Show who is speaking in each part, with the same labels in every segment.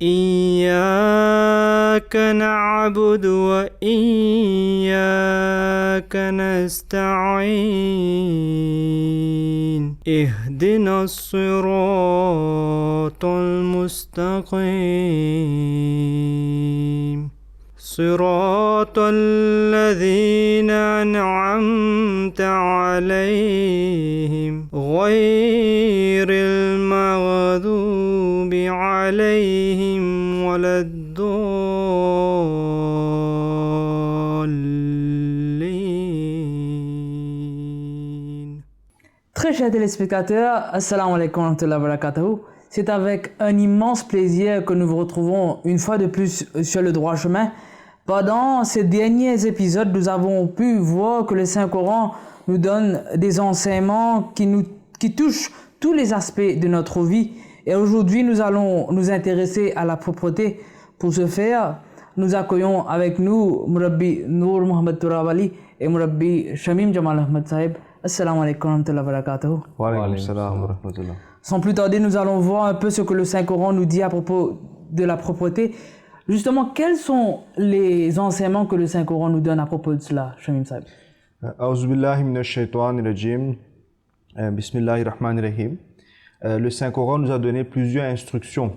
Speaker 1: إياك نعبد وإياك نستعين اهدنا الصراط المستقيم صراط الذين أنعمت عليهم غير المغضوب عليهم ولا الضالين.
Speaker 2: Très chers téléspectateurs, assalamu alaikum wa rahmatullahi wa barakatuh. C'est avec un immense plaisir que nous vous retrouvons une fois de plus sur le droit chemin. Pendant ces derniers épisodes, nous avons pu voir que le Saint-Coran nous donne des enseignements qui touchent tous les aspects de notre vie. Et aujourd'hui, nous allons nous intéresser à la propreté. Pour ce faire, nous accueillons avec nous Murabbi Noor Mohamed Tourabali et Murabbi Shamim Jamal Ahmed Sahib. Assalamu alaikum wa rahmatullahi wa barakatuh.
Speaker 3: Wa alaykum salam wa rahmatullah.
Speaker 2: Sans plus tarder, nous allons voir un peu ce que le Saint-Coran nous dit à propos de la propreté. Justement, quels sont les enseignements que le Saint-Coran nous donne à propos de cela, Shamim Sahib?
Speaker 3: A'udhu billahi minash shaitanir rajim. Bismillahir rahmanir rahim. Le Saint-Coran nous a donné plusieurs instructions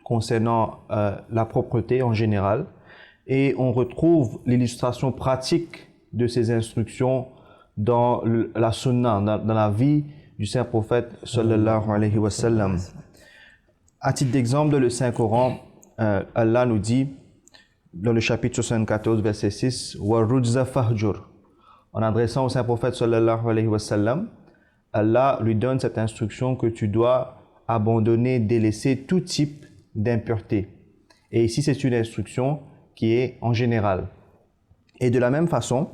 Speaker 3: concernant la propreté en général, et on retrouve l'illustration pratique de ces instructions dans la sunna, dans la vie du Saint-Prophète sallallahu alayhi wa sallam. À titre d'exemple, dans le Saint-Coran, Allah nous dit dans le chapitre 74, verset 6, wa rujza fahjur. En adressant au Saint-Prophète sallallahu alayhi wa sallam, Allah lui donne cette instruction que tu dois abandonner, délaisser tout type d'impureté. Et ici, c'est une instruction qui est en général. Et de la même façon,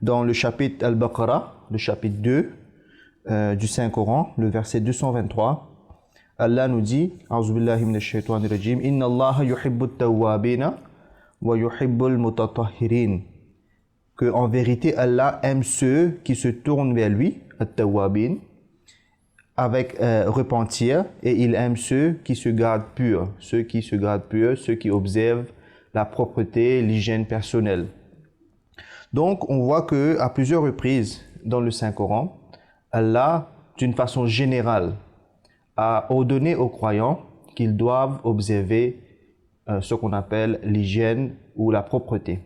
Speaker 3: dans le chapitre Al-Baqarah, le chapitre 2 du Saint-Coran, le verset 223, Allah nous dit, A'udhu billahi minash shaitanir rajim, Inna Allaha yuhibbut tawwabina wa yuhibbul mutatahhirin. Que en vérité, Allah aime ceux qui se tournent vers lui, at-tawwabin, avec repentir, et il aime ceux qui se gardent purs, ceux qui observent la propreté, l'hygiène personnelle. Donc, on voit que à plusieurs reprises dans le Saint-Coran, Allah, d'une façon générale, a ordonné aux croyants qu'ils doivent observer ce qu'on appelle l'hygiène ou la propreté.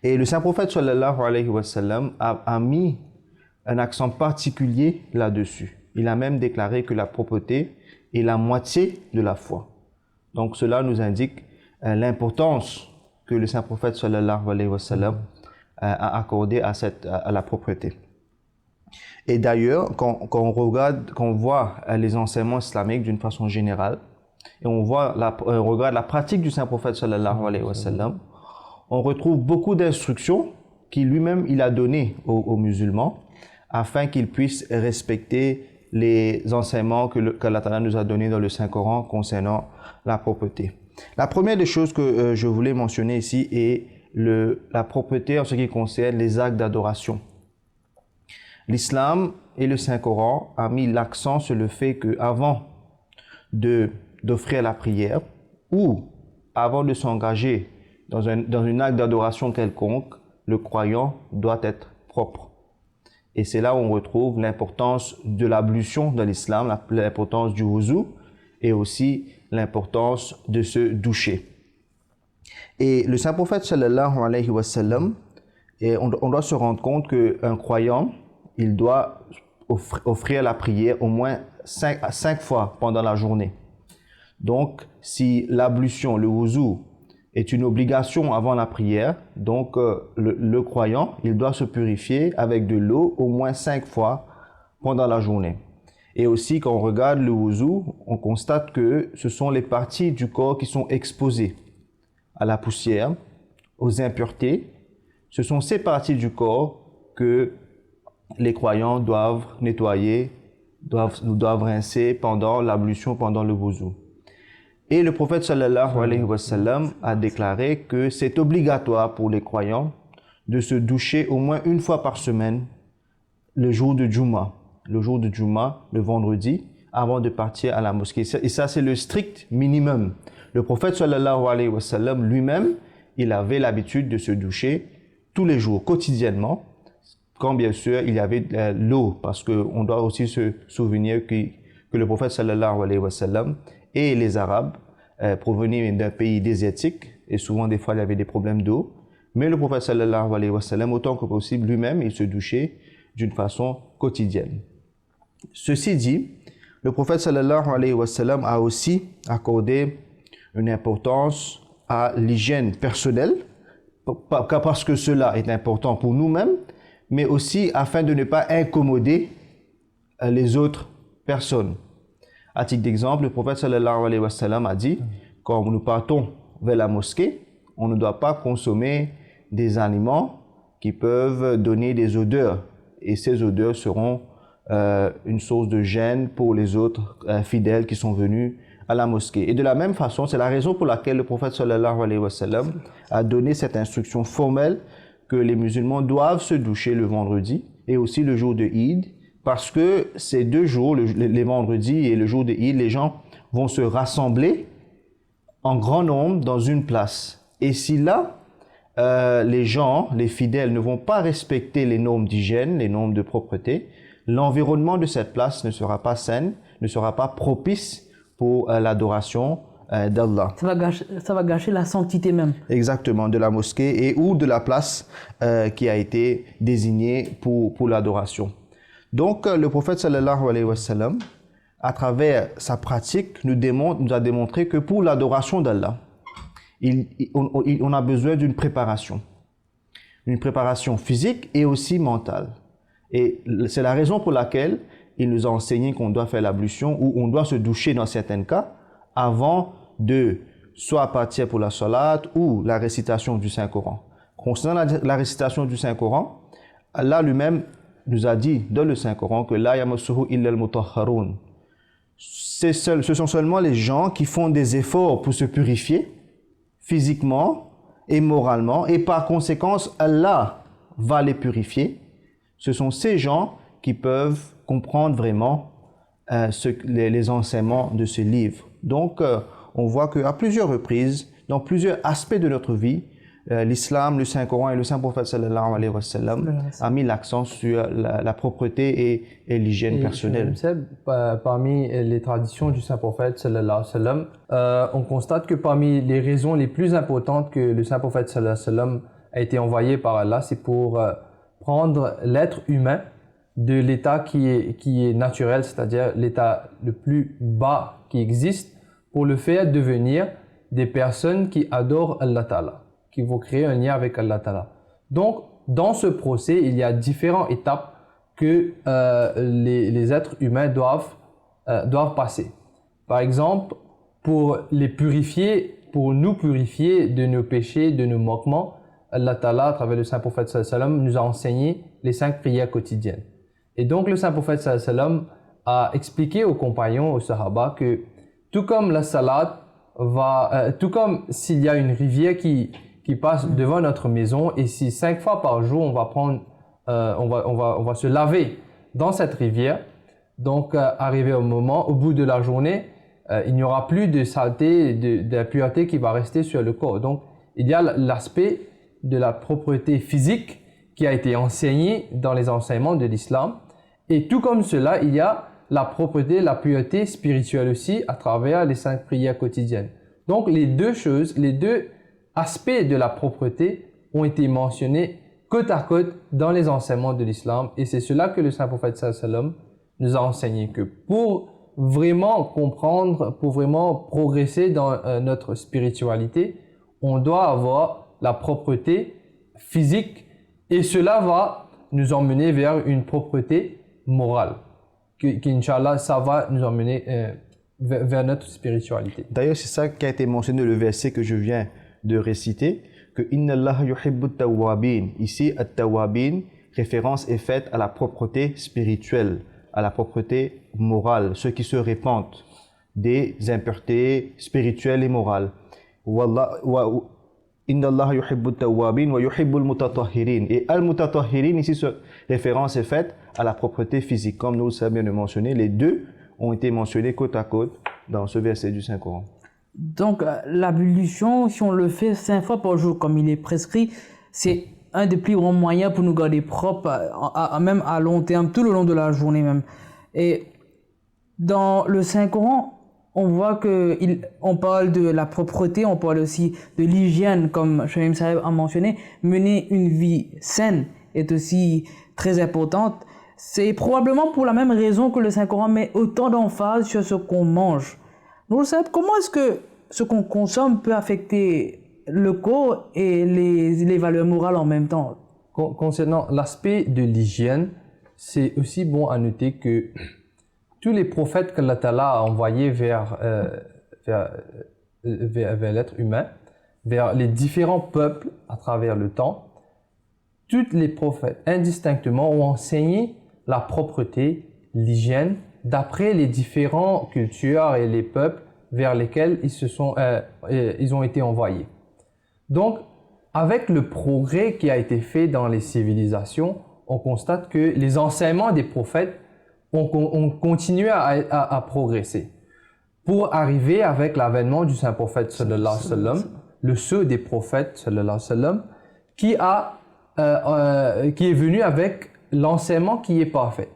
Speaker 3: Et le Saint-Prophète sallallahu alayhi wa sallam a mis un accent particulier là-dessus. Il a même déclaré que la propreté est la moitié de la foi. Donc cela nous indique l'importance que le Saint-Prophète sallallahu alayhi wa sallam a accordée à la propreté. Et d'ailleurs, quand on voit les enseignements islamiques d'une façon générale, et on regarde la pratique du Saint-Prophète sallallahu alayhi wa sallam, on retrouve beaucoup d'instructions qu'il lui-même il a données aux musulmans afin qu'ils puissent respecter les enseignements qu'Allah Ta'ala nous a donnés dans le Saint-Coran concernant la propreté. La première des choses que je voulais mentionner ici est la propreté en ce qui concerne les actes d'adoration. L'islam et le Saint-Coran ont mis l'accent sur le fait qu'avant d'offrir la prière ou avant de s'engager dans un acte d'adoration quelconque, le croyant doit être propre. Et c'est là où on retrouve l'importance de l'ablution dans l'islam, l'importance du wuzu et aussi l'importance de se doucher. Et le Saint-Prophète sallallahu alayhi wa sallam, on doit se rendre compte qu'un croyant, il doit offrir la prière au moins 5 fois pendant la journée. Donc, si l'ablution, le wuzu, est une obligation avant la prière, donc le croyant, il doit se purifier avec de l'eau au moins 5 fois pendant la journée. Et aussi, quand on regarde le wuzu, on constate que ce sont les parties du corps qui sont exposées à la poussière, aux impuretés. Ce sont ces parties du corps que les croyants doivent nettoyer, doivent rincer pendant l'ablution, pendant le wuzu. Et le prophète sallallahu alayhi wa sallam a déclaré que c'est obligatoire pour les croyants de se doucher au moins une fois par semaine le jour de Juma. Le jour de Juma, le vendredi, avant de partir à la mosquée. Et ça, c'est le strict minimum. Le prophète sallallahu alayhi wa sallam lui-même, il avait l'habitude de se doucher tous les jours, quotidiennement, quand bien sûr il y avait l'eau, parce qu'on doit aussi se souvenir que le prophète sallallahu alayhi wa sallam et les Arabes provenaient d'un pays désertique, et souvent des fois il y avait des problèmes d'eau, mais le prophète sallallahu alayhi wa sallam, autant que possible, lui-même, il se douchait d'une façon quotidienne. Ceci dit, le prophète sallallahu alayhi wa sallam a aussi accordé une importance à l'hygiène personnelle, pas parce que cela est important pour nous-mêmes, mais aussi afin de ne pas incommoder les autres personnes. À titre d'exemple, le prophète sallallahu alayhi wa sallam a dit, quand nous partons vers la mosquée, on ne doit pas consommer des aliments qui peuvent donner des odeurs, et ces odeurs seront une source de gêne pour les autres fidèles qui sont venus à la mosquée. Et de la même façon, c'est la raison pour laquelle le prophète sallallahu alayhi wa sallam a donné cette instruction formelle que les musulmans doivent se doucher le vendredi et aussi le jour de Eid, parce que ces deux jours, les vendredis et le jour de Eid, les gens vont se rassembler en grand nombre dans une place. Et si là, les gens, les fidèles, ne vont pas respecter les normes d'hygiène, les normes de propreté, l'environnement de cette place ne sera pas sain, ne sera pas propice pour l'adoration d'Allah.
Speaker 2: Ça va gâcher la sanctité même.
Speaker 3: Exactement, de la mosquée et ou de la place qui a été désignée pour l'adoration. Donc, le prophète sallallahu alayhi wa sallam, à travers sa pratique, nous a démontré que pour l'adoration d'Allah, on a besoin d'une préparation physique et aussi mentale. Et c'est la raison pour laquelle il nous a enseigné qu'on doit faire l'ablution ou on doit se doucher dans certains cas avant de soit partir pour la salat ou la récitation du Saint-Coran. Concernant la récitation du Saint-Coran, Allah lui-même nous a dit dans le Saint-Coran que la yamassuhu illa al-mutahharun. Ce sont seulement les gens qui font des efforts pour se purifier physiquement et moralement, et par conséquent, Allah va les purifier. Ce sont ces gens qui peuvent comprendre vraiment les enseignements de ce livre. Donc, on voit qu'à plusieurs reprises, dans plusieurs aspects de notre vie, l'islam, le Saint-Coran et le Saint-Prophète sallallahu alayhi wa sallam a mis l'accent sur la propreté et l'hygiène personnelle.
Speaker 4: Parmi les traditions du Saint-Prophète sallallahu alayhi wa sallam, on constate que parmi les raisons les plus importantes que le Saint-Prophète sallallahu alayhi wa sallam a été envoyé par Allah, c'est pour prendre l'être humain de l'état qui est naturel, c'est-à-dire l'état le plus bas qui existe, pour le faire devenir des personnes qui adorent Allah Ta'ala, qui vont créer un lien avec Allah Ta'ala. Donc, dans ce procès, il y a différentes étapes que les êtres humains doivent passer. Par exemple, pour nous purifier de nos péchés, de nos manquements, Allah Ta'ala, à travers le Saint-Prophète sallallahu alayhi wa sallam, nous a enseigné les 5 prières quotidiennes. Et donc, le Saint-Prophète sallallahu alayhi wa sallam a expliqué aux compagnons, aux sahaba, que tout comme la salat tout comme s'il y a une rivière qui passe devant notre maison, et si 5 fois par jour on va se laver dans cette rivière, donc arrivé au bout de la journée, il n'y aura plus de saleté, d'impureté qui va rester sur le corps. Donc il y a l'aspect de la propreté physique qui a été enseigné dans les enseignements de l'islam, et tout comme cela, il y a la propreté, la pureté spirituelle aussi à travers les 5 prières quotidiennes. Donc les deux aspects de la propreté ont été mentionnés côte à côte dans les enseignements de l'islam, et c'est cela que le Saint-Prophète sallallahu alayhi wa sallam nous a enseigné, que pour vraiment comprendre, pour vraiment progresser dans notre spiritualité, on doit avoir la propreté physique, et cela va nous emmener vers une propreté morale. Qu'Inch'Allah, ça va nous emmener vers notre spiritualité.
Speaker 3: D'ailleurs, c'est ça qui a été mentionné dans le verset que je viens de réciter, que « Inna Allah yuhibbu tawwabin ». Ici, « at-tawwabin », référence est faite à la propreté spirituelle, à la propreté morale, ceux qui se répandent des impuretés spirituelles et morales. Inna Allah yuhibbu tawwabin wa yuhibbu al-mutatahhirin. Et al-mutatahhirin, ici, référence est faite à la propreté physique. Comme nous le savons bien de mentionner, les deux ont été mentionnés côte à côte dans ce verset du Saint-Coran.
Speaker 2: Donc, l'ablution, si on le fait 5 fois par jour, comme il est prescrit, c'est un des plus grands moyens pour nous garder propres, même à long terme, tout le long de la journée même. Et dans le Saint-Coran, on voit on parle de la propreté, on parle aussi de l'hygiène, comme Shaim Saheb a mentionné. Mener une vie saine est aussi très importante. C'est probablement pour la même raison que le Saint-Coran met autant d'emphase sur ce qu'on mange. Nour Saheb, comment est-ce que ce qu'on consomme peut affecter le corps et les valeurs morales en même temps?
Speaker 4: Concernant l'aspect de l'hygiène, c'est aussi bon à noter que tous les prophètes qu'Allah Ta'ala a envoyés vers l'être humain, vers les différents peuples à travers le temps, tous les prophètes indistinctement ont enseigné la propreté, l'hygiène, d'après les différentes cultures et les peuples vers lesquels ils ont été envoyés. Donc, avec le progrès qui a été fait dans les civilisations, on constate que les enseignements des prophètes ont continué à progresser pour arriver avec l'avènement du saint prophète sallallahu alayhi wa sallam, le sceau des prophètes sallallahu alayhi wa sallam, qui est venu avec l'enseignement qui est parfait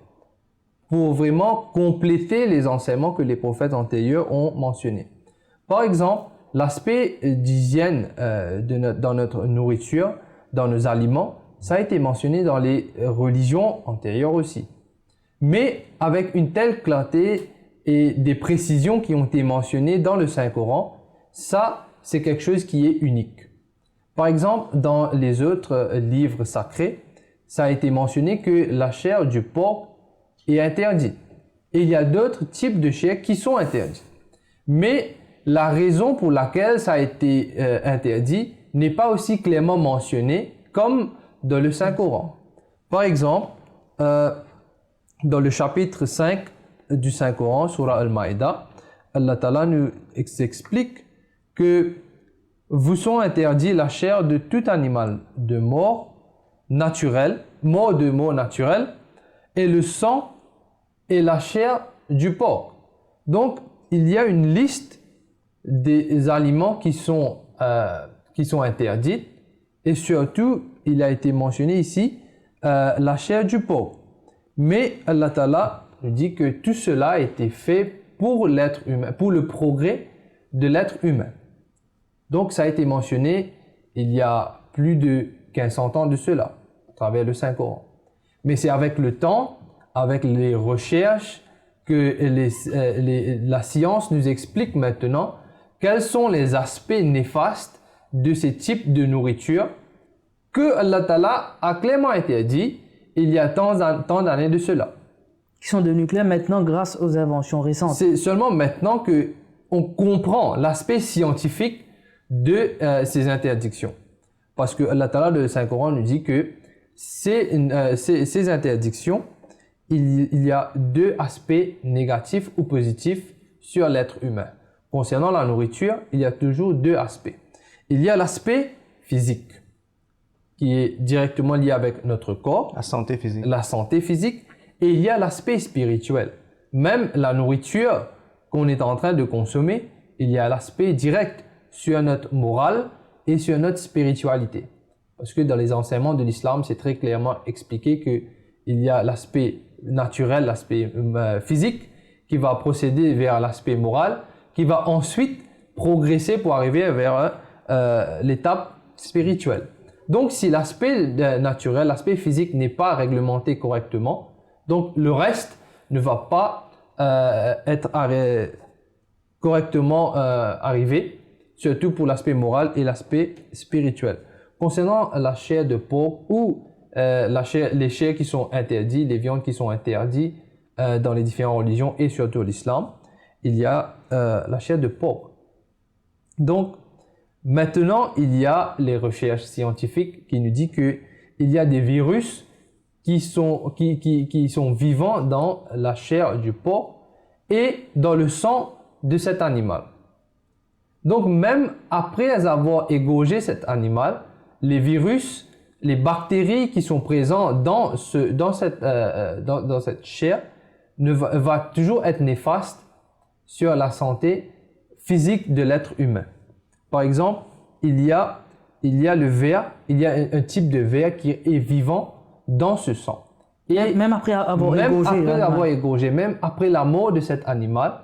Speaker 4: pour vraiment compléter les enseignements que les prophètes antérieurs ont mentionnés. Par exemple, l'aspect d'hygiène dans notre nourriture, dans nos aliments, ça a été mentionné dans les religions antérieures aussi. Mais avec une telle clarté et des précisions qui ont été mentionnées dans le Saint-Coran, ça, c'est quelque chose qui est unique. Par exemple, dans les autres livres sacrés, ça a été mentionné que la chair du porc est interdite. Et il y a d'autres types de chair qui sont interdits. Mais la raison pour laquelle ça a été interdit n'est pas aussi clairement mentionnée comme dans le Saint-Coran. Par exemple, dans le chapitre 5 du Saint-Coran, Surah Al-Maïda, Allah Ta'ala nous explique que vous sont interdits la chair de tout animal de mort naturel, mort de mort naturel, et le sang et la chair du porc. Donc, il y a une liste des aliments qui sont interdits, et surtout, il a été mentionné ici la chair du porc. Mais Allah Ta'ala nous dit que tout cela a été fait pour l'être humain, pour le progrès de l'être humain. Donc ça a été mentionné il y a plus de 1500 ans de cela, à travers le Saint-Coran. Mais c'est avec le temps, avec les recherches, que la science nous explique maintenant quels sont les aspects néfastes de ces types de nourriture que Allah Ta'ala a clairement interdit il y a tant d'années de cela.
Speaker 2: Qui sont devenus clairs maintenant grâce aux inventions récentes.
Speaker 4: C'est seulement maintenant qu'on comprend l'aspect scientifique de ces interdictions. Parce que Allah Ta'ala de Saint-Coran nous dit que ces interdictions, il y a deux aspects négatifs ou positifs sur l'être humain. Concernant la nourriture, il y a toujours deux aspects. Il y a l'aspect physique, qui est directement lié avec notre corps.
Speaker 3: La santé physique.
Speaker 4: La santé physique. Et il y a l'aspect spirituel. Même la nourriture qu'on est en train de consommer, il y a l'aspect direct sur notre morale et sur notre spiritualité. Parce que dans les enseignements de l'islam, c'est très clairement expliqué qu'il y a l'aspect naturel, l'aspect physique, qui va procéder vers l'aspect moral, qui va ensuite progresser pour arriver vers l'étape spirituelle. Donc, si l'aspect naturel, l'aspect physique n'est pas réglementé correctement, donc le reste ne va pas être correctement arrivé, surtout pour l'aspect moral et l'aspect spirituel. Concernant la chair de porc ou les chairs qui sont interdites, les viandes qui sont interdites dans les différentes religions et surtout l'islam, il y a la chair de porc. Donc, maintenant, il y a les recherches scientifiques qui nous disent qu'il y a des virus qui sont vivants dans la chair du porc et dans le sang de cet animal. Donc, même après avoir égorgé cet animal, les virus, les bactéries qui sont présentes dans cette chair va toujours être néfaste sur la santé physique de l'être humain. Par exemple, il y a le ver, il y a un type de ver qui est vivant dans ce sang. Et
Speaker 2: Même après avoir égorgé l'animal.
Speaker 4: même après la mort de cet animal,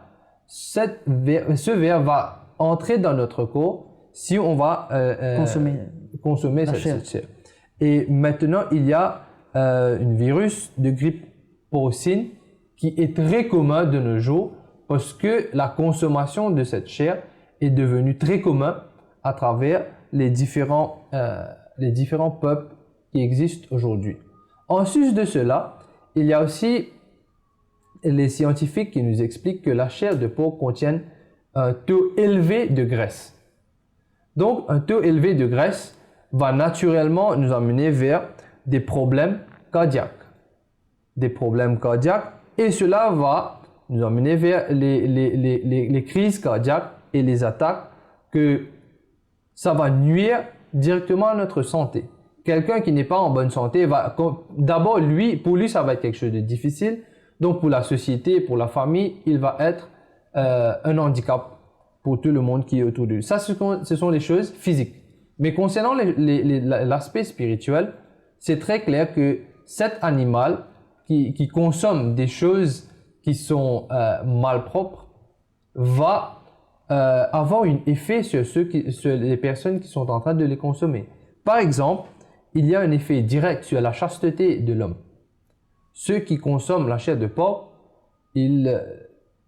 Speaker 4: ce ver va entrer dans notre corps si on va consommer cette chair. Et maintenant, il y a un virus de grippe porcine qui est très commun de nos jours parce que la consommation de cette chair est devenue très commune à travers les différents peuples qui existent aujourd'hui. En sus de cela, il y a aussi les scientifiques qui nous expliquent que la chair de porc contient un taux élevé de graisse. Donc, un taux élevé de graisse va naturellement nous amener vers des problèmes cardiaques. Et cela va nous amener vers les crises cardiaques et les attaques que ça va nuire directement à notre santé. Quelqu'un qui n'est pas en bonne santé d'abord, pour lui, ça va être quelque chose de difficile. Donc, pour la société, pour la famille, il va être un handicap pour tout le monde qui est autour de lui. Ça, ce sont les choses physiques. Mais concernant l'aspect spirituel, c'est très clair que cet animal qui consomme des choses qui sont malpropres va avoir un effet sur les personnes qui sont en train de les consommer. Par exemple, il y a un effet direct sur la chasteté de l'homme. Ceux qui consomment la chair de porc,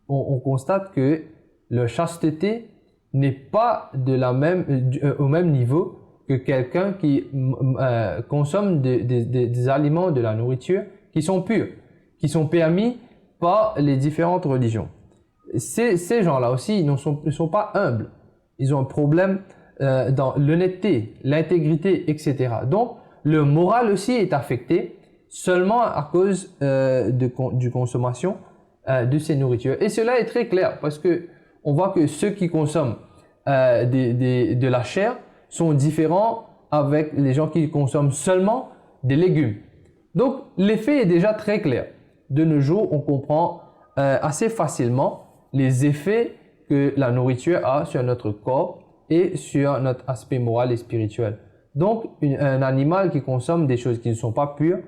Speaker 4: on constate que leur chasteté n'est pas au même niveau que quelqu'un qui consomme des aliments, de la nourriture qui sont purs, qui sont permis par les différentes religions. Ces gens-là aussi, ils ne sont pas humbles. Ils ont un problème dans l'honnêteté, l'intégrité, etc. Donc, le moral aussi est affecté seulement à cause du consommation de ces nourritures. Et cela est très clair parce que on voit que ceux qui consomment de la chair sont différents avec les gens qui consomment seulement des légumes. Donc, l'effet est déjà très clair. De nos jours, on comprend assez facilement les effets que la nourriture a sur notre corps et sur notre aspect moral et spirituel. Donc, un animal qui consomme des choses qui ne sont pas pures,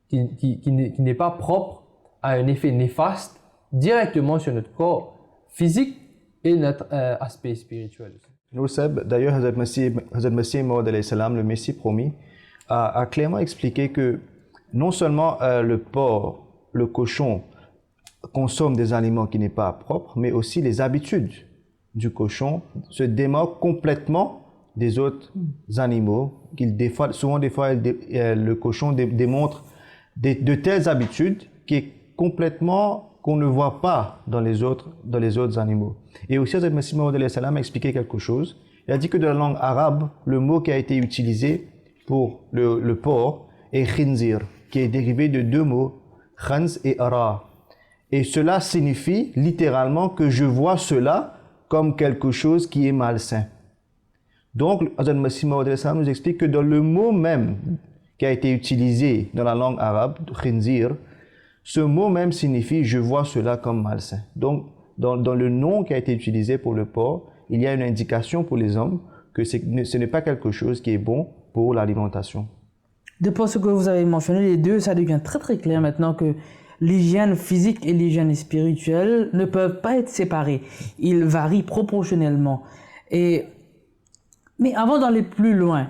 Speaker 4: qui n'est pas propre, a un effet néfaste directement sur notre corps physique et notre aspect spirituel.
Speaker 3: Nous, Seb, d'ailleurs, Hazrat Masih Maud alayhi salam, le Messie promis, a clairement expliqué que non seulement le porc, le cochon consomme des aliments qui n'est pas propres, mais aussi les habitudes du cochon se démarquent complètement des autres animaux. Souvent, le cochon démontre de telles habitudes qu'on ne voit pas dans les autres animaux. Et aussi, Hazrat Masih Maud alayhi salam a expliqué quelque chose. Il a dit que dans la langue arabe, le mot qui a été utilisé pour le porc est khinzir, qui est dérivé de deux mots, khanz et ara. Et cela signifie littéralement que je vois cela comme quelque chose qui est malsain. Donc, Hazrat Masih Maud alayhi salam nous explique que dans le mot même qui a été utilisé dans la langue arabe, khinzir, ce mot même signifie « je vois cela comme malsain ». Donc, dans le nom qui a été utilisé pour le porc, il y a une indication pour les hommes que ce n'est pas quelque chose qui est bon pour l'alimentation.
Speaker 2: Depuis ce que vous avez mentionné, les deux, ça devient très très clair maintenant que l'hygiène physique et l'hygiène spirituelle ne peuvent pas être séparés. Ils varient proportionnellement. Mais avant d'aller plus loin,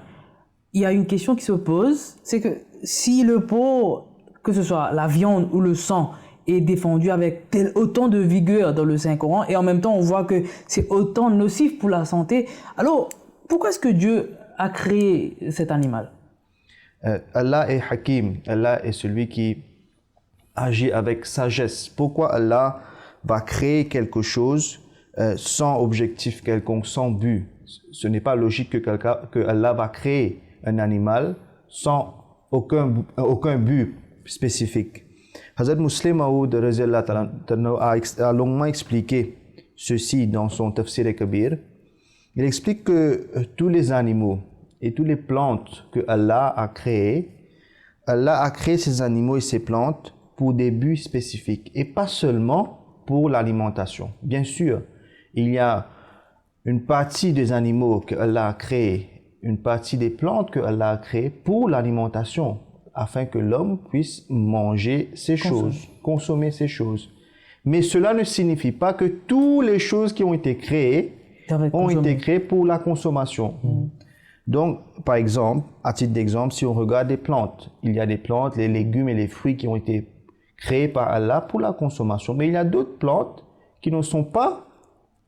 Speaker 2: il y a une question qui se pose, c'est que si le porc, que ce soit la viande ou le sang, est défendu avec autant de vigueur dans le Saint-Coran, et en même temps on voit que c'est autant nocif pour la santé, alors pourquoi est-ce que Dieu a créé cet animal?
Speaker 3: Allah est Hakim, Allah est celui qui agit avec sagesse. Pourquoi Allah va créer quelque chose sans objectif quelconque, sans but? Ce n'est pas logique que Allah va créer un animal sans aucun but spécifique. Hazrat Muslim Maud a longuement expliqué ceci dans son Tafsir Kabir. Il explique que tous les animaux et toutes les plantes que Allah a créées ces animaux et ces plantes pour des buts spécifiques et pas seulement pour l'alimentation. Bien sûr, il y a une partie des animaux qu'Allah a créés, une partie des plantes qu'Allah a créées pour l'alimentation, afin que l'homme puisse manger ces choses, consommer ces choses. Mais cela ne signifie pas que toutes les choses qui ont été créées ont été créées pour la consommation. Donc, par exemple, à titre d'exemple, si on regarde les plantes, il y a des plantes, les légumes et les fruits qui ont été créés par Allah pour la consommation. Mais il y a d'autres plantes qui ne sont pas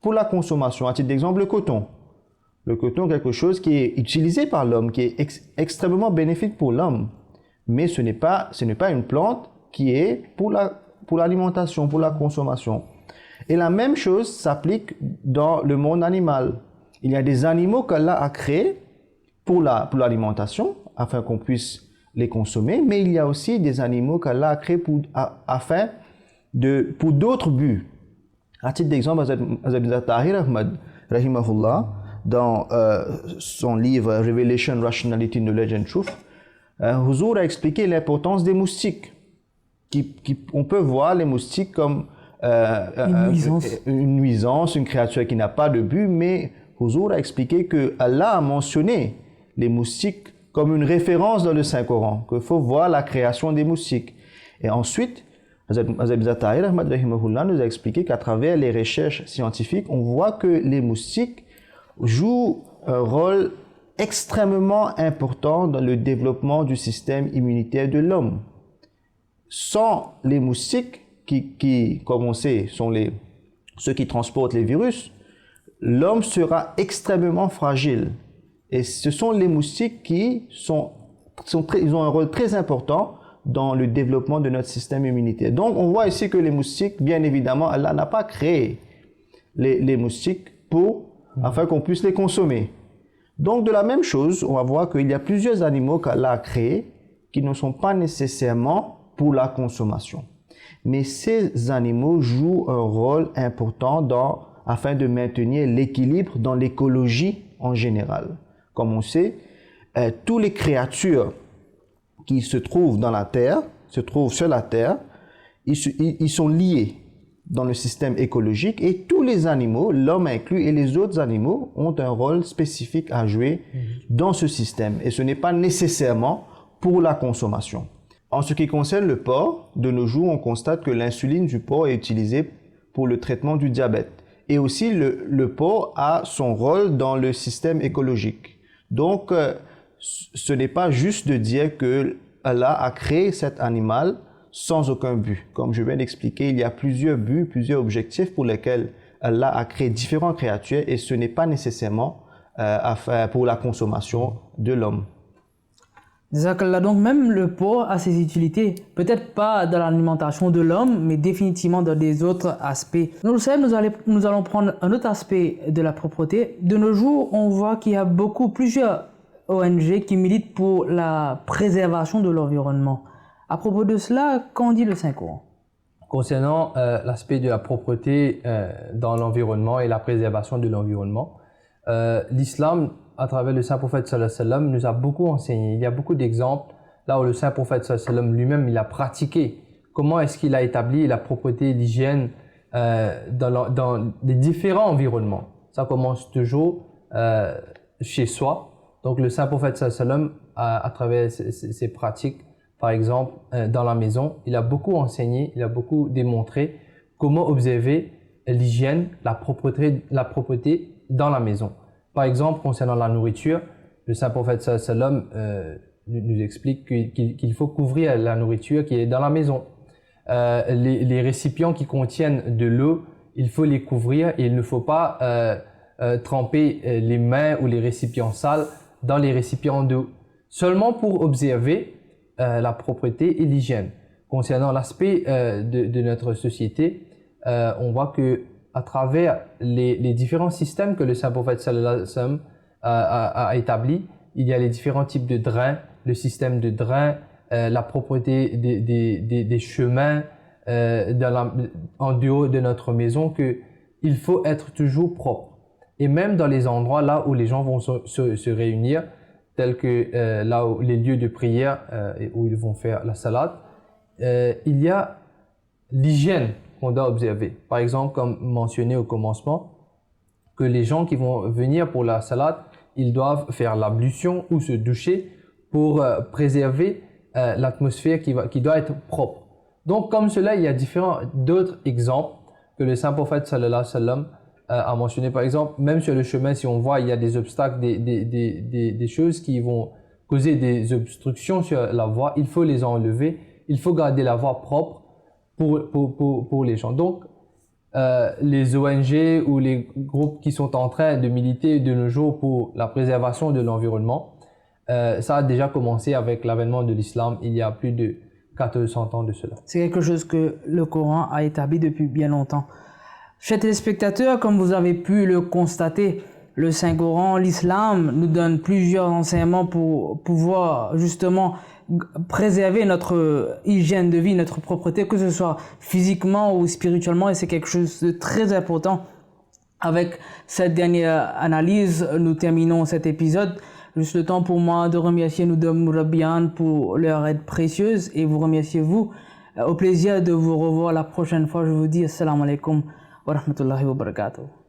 Speaker 3: pour la consommation. À titre d'exemple, le coton. Le coton est quelque chose qui est utilisé par l'homme, qui est extrêmement bénéfique pour l'homme. Mais ce n'est pas une plante qui est pour l'alimentation, pour la consommation. Et la même chose s'applique dans le monde animal. Il y a des animaux qu'Allah a créés pour l'alimentation, afin qu'on puisse les consommer, mais il y a aussi des animaux qu'Allah a créés pour d'autres buts. À titre d'exemple, Hazrat Tahir Ahmad, rahimahullah, dans son livre Revelation, Rationality, Knowledge and Truth, Huzur a expliqué l'importance des moustiques. On peut voir les moustiques comme une nuisance, une créature qui n'a pas de but, mais Huzur a expliqué que Allah a mentionné les moustiques comme une référence dans le Saint-Coran, qu'il faut voir la création des moustiques. Et ensuite, Hazrat Tahir Ahmad rahimahullah nous a expliqué qu'à travers les recherches scientifiques, on voit que les moustiques jouent un rôle extrêmement important dans le développement du système immunitaire de l'homme. Sans les moustiques, qui, comme on sait, sont ceux qui transportent les virus, l'homme sera extrêmement fragile. Et ce sont les moustiques qui ils ont un rôle très important dans le développement de notre système immunitaire. Donc, on voit ici que les moustiques, bien évidemment, Allah n'a pas créé les moustiques afin qu'on puisse les consommer. Donc, de la même chose, on va voir qu'il y a plusieurs animaux qu'Allah a créés qui ne sont pas nécessairement pour la consommation. Mais ces animaux jouent un rôle important afin de maintenir l'équilibre dans l'écologie en général. Comme on sait, toutes les créatures qui se trouvent dans la terre, se trouvent sur la terre, ils sont liés dans le système écologique et tous les animaux, l'homme inclus et les autres animaux, ont un rôle spécifique à jouer dans ce système. Et ce n'est pas nécessairement pour la consommation. En ce qui concerne le porc, de nos jours, on constate que l'insuline du porc est utilisée pour le traitement du diabète. Et aussi, le porc a son rôle dans le système écologique. Donc, ce n'est pas juste de dire que Allah a créé cet animal sans aucun but. Comme je viens d'expliquer, il y a plusieurs buts, plusieurs objectifs pour lesquels Allah a créé différentes créatures et ce n'est pas nécessairement pour la consommation de l'homme.
Speaker 2: Jazakallah, donc même le porc a ses utilités, peut-être pas dans l'alimentation de l'homme, mais définitivement dans des autres aspects. Nous le savons, nous allons prendre un autre aspect de la propreté. De nos jours, on voit qu'il y a plusieurs ONG qui militent pour la préservation de l'environnement. À propos de cela, qu'en dit le Saint-Coran?
Speaker 4: Concernant l'aspect de la propreté dans l'environnement et la préservation de l'environnement, l'islam, à travers le Saint-Prophète sallallahu alayhi wa sallam, nous a beaucoup enseigné. Il y a beaucoup d'exemples là où le Saint-Prophète sallallahu alayhi wa sallam lui-même, il a pratiqué. Comment est-ce qu'il a établi la propreté et l'hygiène dans les différents environnements. Ça commence toujours chez soi. Donc le Saint-Prophète sallallahu alayhi wa sallam, à travers ses pratiques, par exemple, dans la maison, il a beaucoup enseigné, il a beaucoup démontré comment observer l'hygiène, la propreté dans la maison. Par exemple, concernant la nourriture, le Saint-Prophète sallallahu alayhi wa sallam nous explique qu'il faut couvrir la nourriture qui est dans la maison. Les récipients qui contiennent de l'eau, il faut les couvrir et il ne faut pas tremper les mains ou les récipients sales dans les récipients d'eau, seulement pour observer la propreté et l'hygiène. Concernant l'aspect de notre société, on voit que à travers les différents systèmes que le Saint-Prophète sallallahu alayhi wa sallam a établis, il y a les différents types de drains, le système de drains, la propreté des chemins en dehors de notre maison, qu'il faut être toujours propre. Et même dans les endroits là où les gens vont se réunir, tels que là où les lieux de prière où ils vont faire la salade, il y a l'hygiène qu'on doit observer. Par exemple, comme mentionné au commencement, que les gens qui vont venir pour la salat, ils doivent faire l'ablution ou se doucher pour préserver l'atmosphère qui doit être propre. Donc, comme cela, il y a d'autres exemples que le saint prophète sallallahu alayhi wa sallam a mentionné. Par exemple, même sur le chemin, si on voit il y a des obstacles, des choses qui vont causer des obstructions sur la voie, il faut les enlever. Il faut garder la voie propre pour les gens. Donc, les ONG ou les groupes qui sont en train de militer de nos jours pour la préservation de l'environnement, ça a déjà commencé avec l'avènement de l'islam il y a plus de 400 ans de cela.
Speaker 2: C'est quelque chose que le Coran a établi depuis bien longtemps. Chers téléspectateurs, comme vous avez pu le constater, le Saint-Coran, l'islam nous donne plusieurs enseignements pour pouvoir justement préserver notre hygiène de vie, notre propreté, que ce soit physiquement ou spirituellement, et c'est quelque chose de très important. Avec cette dernière analyse, nous terminons cet épisode. Juste le temps pour moi de remercier nos deux Mourabians pour leur aide précieuse et vous remercier vous. Au plaisir de vous revoir la prochaine fois. Je vous dis assalamu alaikum wa rahmatullahi wa barakatuh.